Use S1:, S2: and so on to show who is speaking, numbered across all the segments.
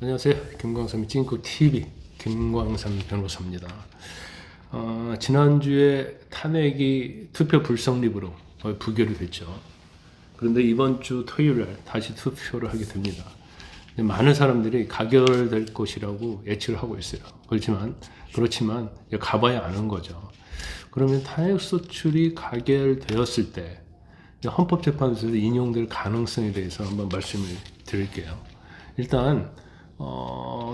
S1: 안녕하세요. 김광삼의 찐국 TV 김광삼 변호사입니다. 지난주에 탄핵이 투표 불성립으로 부결이 됐죠. 그런데 이번 주 토요일 다시 투표를 하게 됩니다. 많은 사람들이 가결될 것이라고 예측을 하고 있어요. 그렇지만 가봐야 아는 거죠. 그러면 탄핵소출이 가결되었을 때 헌법재판소에서 인용될 가능성에 대해서 한번 말씀을 드릴게요. 일단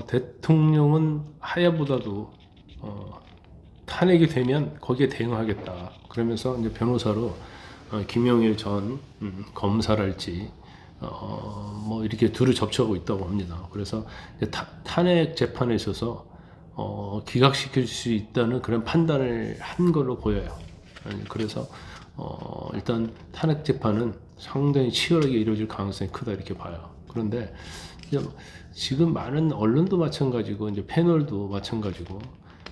S1: 대통령은 하야보다도 탄핵이 되면 거기에 대응하겠다. 그러면서 이제 변호사로 김영일 전 검사랄지 뭐 이렇게 둘을 접촉하고 있다고 합니다. 그래서 탄핵 재판에 있어서 기각시킬 수 있다는 그런 판단을 한 걸로 보여요. 그래서 일단 탄핵 재판은 상당히 치열하게 이루어질 가능성이 크다 이렇게 봐요. 그런데 지금 많은 언론도 마찬가지고 이제 패널도 마찬가지고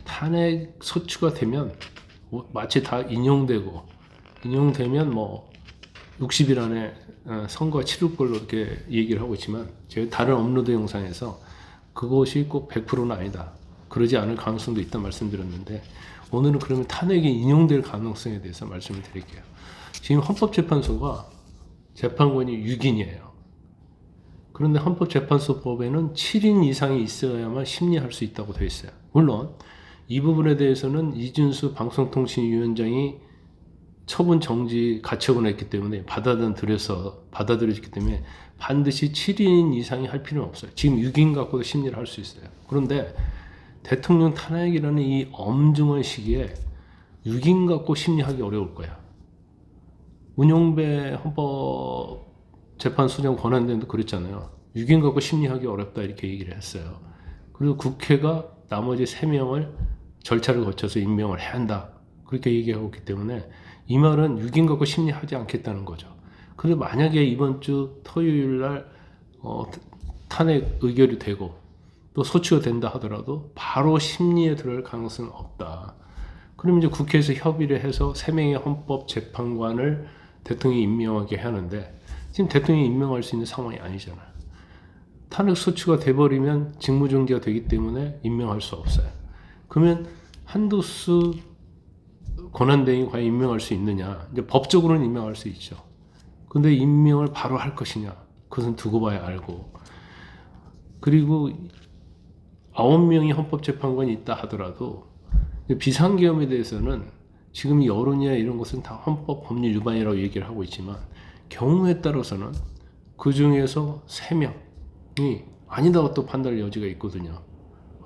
S1: 탄핵 소추가 되면 마치 다 인용되면 뭐 60일 안에 선거가 치를 걸로 이렇게 얘기를 하고 있지만 제가 다른 업로드 영상에서 그것이 꼭 100%는 아니다. 그러지 않을 가능성도 있다 말씀드렸는데 오늘은 그러면 탄핵이 인용될 가능성에 대해서 말씀을 드릴게요. 지금 헌법재판소가 재판관이 6인이에요. 그런데 헌법재판소법에는 7인 이상이 있어야만 심리할 수 있다고 되어 있어요. 물론 이 부분에 대해서는 이준수 방송통신위원장이 처분 정지 가처분을 했기 때문에 받아들여졌기 때문에 반드시 7인 이상이 할 필요는 없어요. 지금 6인 갖고도 심리를 할 수 있어요. 그런데 대통령 탄핵이라는 이 엄중한 시기에 6인 갖고 심리하기 어려울 거야. 문용배 헌법재판소장 권한대행도 그랬잖아요. 6인 갖고 심리하기 어렵다 이렇게 얘기를 했어요. 그리고 국회가 나머지 3명을 절차를 거쳐서 임명을 해야 한다. 그렇게 얘기하고 있기 때문에 이 말은 6인 갖고 심리하지 않겠다는 거죠. 그런데 만약에 이번 주 토요일 날 탄핵 의결이 되고 또 소추가 된다 하더라도 바로 심리에 들어갈 가능성은 없다. 그럼 이제 국회에서 협의를 해서 3명의 헌법재판관을 대통령이 임명하게 하는데 지금 대통령이 임명할 수 있는 상황이 아니잖아요. 탄핵 소추가 돼버리면 직무정지가 되기 때문에 임명할 수 없어요. 그러면 한두수 권한대행이 과연 임명할 수 있느냐? 이제 법적으로는 임명할 수 있죠. 근데 임명을 바로 할 것이냐? 그것은 두고 봐야 알고. 그리고 9명의 헌법재판관이 있다 하더라도 비상계엄에 대해서는 지금 여론이나 이런 것은 다 헌법 법률 위반이라고 얘기를 하고 있지만 경우에 따라서는 그 중에서 3명이 아니다고 또 판단할 여지가 있거든요.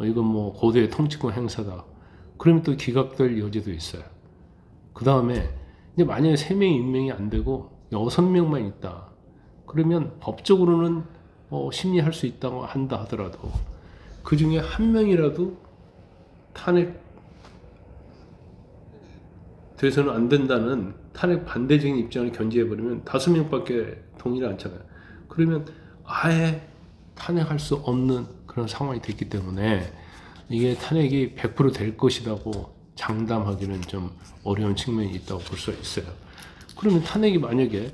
S1: 이건 뭐 고도의 통치권 행사다. 그러면 또 기각될 여지도 있어요. 그 다음에 이제 만약에 3명이 임명이 안 되고 6명만 있다. 그러면 법적으로는 심리할 수 있다고 한다 하더라도 그 중에 1명이라도 탄핵 돼서는 안 된다는 탄핵 반대적인 입장을 견지해버리면 5명밖에 동의를 않잖아요. 그러면 아예 탄핵할 수 없는 그런 상황이 됐기 때문에 이게 탄핵이 100%될 것이라고 장담하기는 좀 어려운 측면이 있다고 볼 수 있어요. 그러면 탄핵이 만약에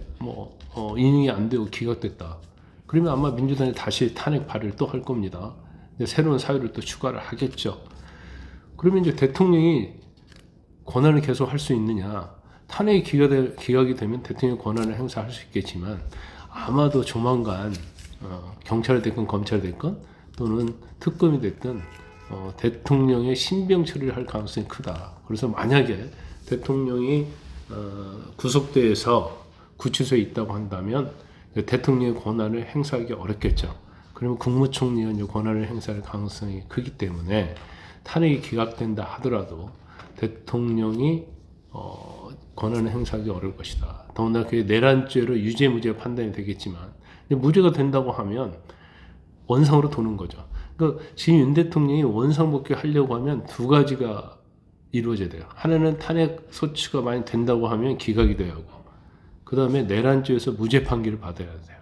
S1: 인용이 안 되고 기각됐다. 그러면 아마 민주당이 다시 탄핵 발의를 또 할 겁니다. 새로운 사유를 또 추가를 하겠죠. 그러면 이제 대통령이 권한을 계속 할 수 있느냐. 탄핵이 기각이 되면 대통령의 권한을 행사할 수 있겠지만 아마도 조만간 경찰이 됐건 검찰이 됐건 또는 특검이 됐든 대통령의 신병 처리를 할 가능성이 크다. 그래서 만약에 대통령이 구속돼서 구치소에 있다고 한다면 대통령의 권한을 행사하기 어렵겠죠. 그러면 국무총리가 권한을 행사할 가능성이 크기 때문에 탄핵이 기각된다 하더라도 대통령이 권한을 행사하기 어려울 것이다. 더군다나 그게 내란죄로 유죄 무죄 판단이 되겠지만 무죄가 된다고 하면 원상으로 도는 거죠. 그러니까 지금 윤 대통령이 원상복귀 하려고 하면 두 가지가 이루어져야 돼요. 하나는 탄핵 소추가 많이 된다고 하면 기각이 돼야 하고 그 다음에 내란죄에서 무죄 판결을 받아야 돼요.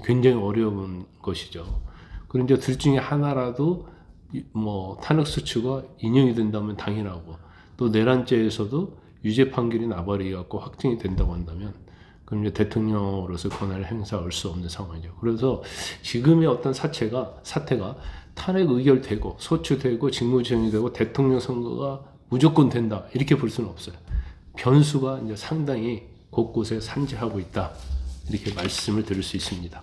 S1: 굉장히 어려운 것이죠. 그리고 이제 둘 중에 하나라도 탄핵 소추가 인용이 된다면 당연하고 또 내란죄에서도 유죄 판결이 나버리갖고 확정이 된다고 한다면 그럼 이제 대통령으로서 권한을 행사할 수 없는 상황이죠. 그래서 지금의 어떤 사태가 탄핵 의결되고 소추되고 직무지행이 되고 대통령 선거가 무조건 된다 이렇게 볼 수는 없어요. 변수가 이제 상당히 곳곳에 산재하고 있다 이렇게 말씀을 드릴 수 있습니다.